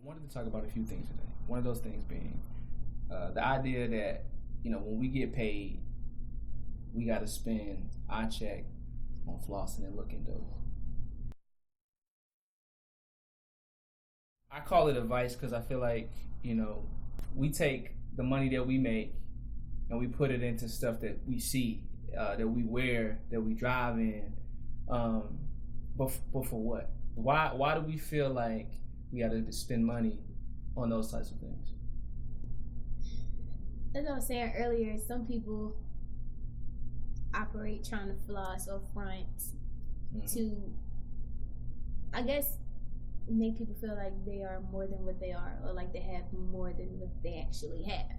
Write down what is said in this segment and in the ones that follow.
wanted to talk about a few things today. One of those things being the idea that, when we get paid, we got to spend our check on flossing and looking dope. I call it advice because I feel like, we take the money that we make and we put it into stuff that we see, that we wear, that we drive in. But for what? Why do we feel like we got to spend money on those types of things? As I was saying earlier, some people operate trying to floss or front to, I guess, make people feel like they are more than what they are, or like they have more than what they actually have.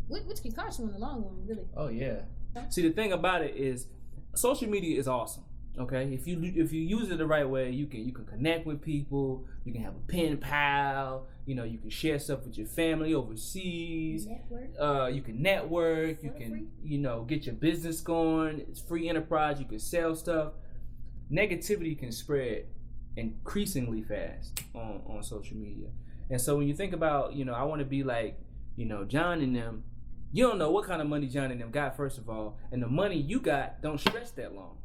Which can cost you in the long run, really. Oh yeah. See, the thing about it is, social media is awesome. Okay, if you use it the right way, you can connect with people. You can have a pen pal. You can share stuff with your family overseas. Network. You can network. You can get your business going. It's free enterprise. You can sell stuff. Negativity can spread increasingly fast on social media. And so when you think about, I want to be like, John and them. You don't know what kind of money John and them got, first of all, and the money you got don't stretch that long.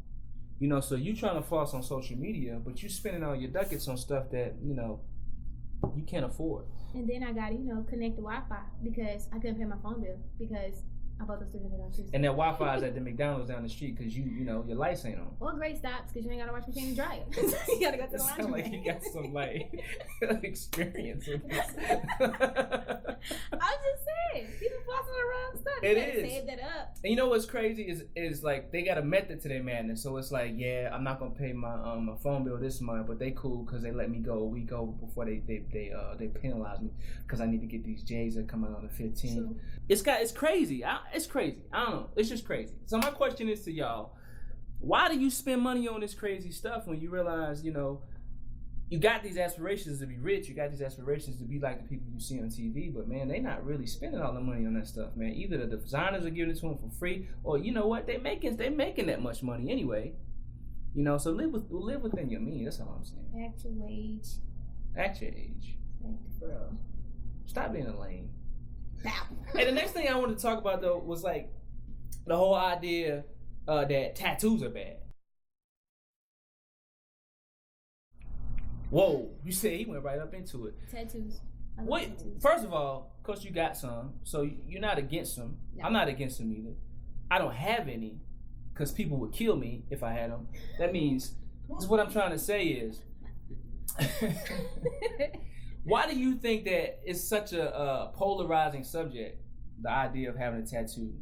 So you trying to floss on social media, but you spending all your ducats on stuff that, you can't afford. And then I got to, connect the Wi-Fi because I couldn't pay my phone bill because I bought those $300. And that Wi-Fi is at the McDonald's down the street because your lights ain't on. Or great stops because you ain't got to wash machine and dryer. You got to go to the laundry. Sound like you got some experience with this. I'm just saying, people flossing the wrong stuff. It is. Save that up. And you know what's crazy is like they got a method to their madness. So it's like, yeah, I'm not gonna pay my my phone bill this month, but they cool because they let me go a week over before they penalize me because I need to get these J's that come out on the 15th. True. It's crazy. It's crazy. I don't know. It's just crazy. So my question is to y'all: why do you spend money on this crazy stuff when you realize you got these aspirations to be rich, you got these aspirations to be like the people you see on TV, but man, they not really spending all the money on that stuff, man. Either the designers are giving it to them for free, or you know what, they making that much money anyway. So live within your means. That's all I'm saying. Act your age. At your age. Bro. Stop being a lame. Now. And the next thing I wanted to talk about though was like the whole idea that tattoos are bad. Whoa, you said he went right up into it. Tattoos. Wait, first of all, of course you got some, so you're not against them. No. I'm not against them either. I don't have any, because people would kill me if I had them. That means, this is what I'm trying to say is, why do you think that it's such a polarizing subject, the idea of having a tattoo?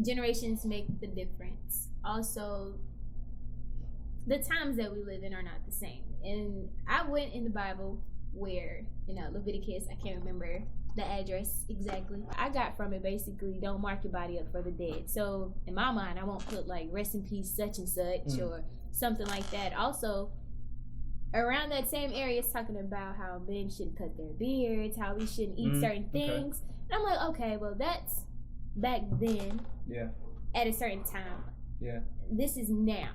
Generations make the difference. Also, the times that we live in are not the same. And I went in the Bible where, Leviticus, I can't remember the address exactly. I got from it basically, don't mark your body up for the dead. So in my mind, I won't put like rest in peace such and such or something like that. Also, around that same area, it's talking about how men shouldn't cut their beards, how we shouldn't eat certain things. Okay. And I'm like, okay, well that's back then. Yeah. At a certain time. Yeah. This is now.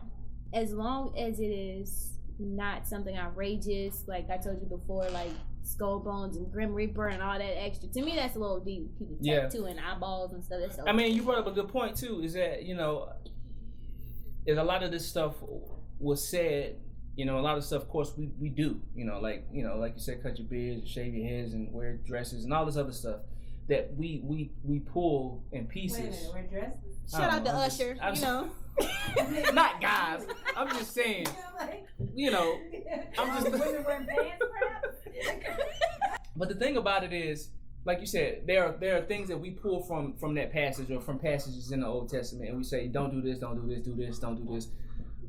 As long as it is not something outrageous, like I told you before, like skull bones and Grim Reaper and all that extra. To me, that's a little deep. People tattooing eyeballs and stuff. That's so you brought up a good point too. Is that is a lot of this stuff was said. A lot of stuff, of course, we do. Like you said, cut your beards, shave your heads, and wear dresses, and all this other stuff that we pull in pieces. Wait a minute, wear dresses. Shout out to Usher, Not guys. I'm just saying. I'm just. Women wearing pants, perhaps. But the thing about it is, like you said, there are things that we pull from that passage or from passages in the Old Testament, and we say, don't do this, don't do this, do this, don't do this.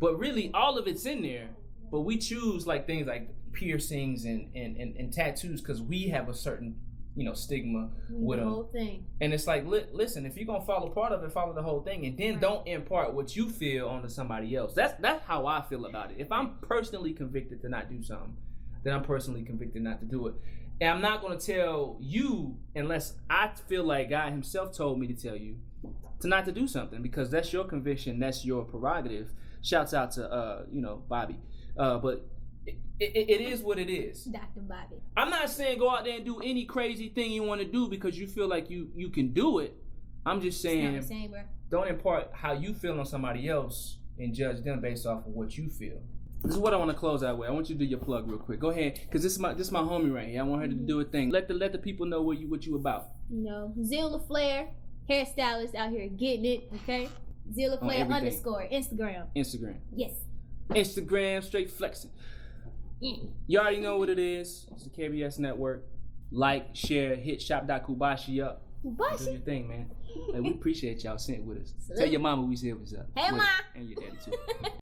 But really, all of it's in there. But we choose like things like piercings and tattoos because we have a certain stigma with them. The whole thing. And it's like, listen, if you're gonna follow part of it, follow the whole thing, and then don't impart what you feel onto somebody else. That's how I feel about it. If I'm personally convicted to not do something, then I'm personally convicted not to do it. And I'm not gonna tell you unless I feel like God Himself told me to tell you to not to do something, because that's your conviction, that's your prerogative. Shouts out to Bobby. But it is what it is. Dr. Bobby. I'm not saying go out there and do any crazy thing you want to do because you feel like you can do it. I'm just saying, It's not the same, bro. don't impart how you feel on somebody else and judge them based off of what you feel. This is what I want to close out with. I want you to do your plug real quick. Go ahead, because this is my homie right here. I want her to do a thing. Let the people know what you about. You know, Zeal Laflare, hairstylist out here getting it, okay? Zeal Laflare _ Instagram. Yes. Instagram, straight flexing. You already know what it is. It's the KBS Network. Like, share, hit shop.kubashi up. Kubashi? Do your thing, man. Like, we appreciate y'all sitting with us. Salute. Tell your mama we said what's up. Hey, Ma. And your daddy, too.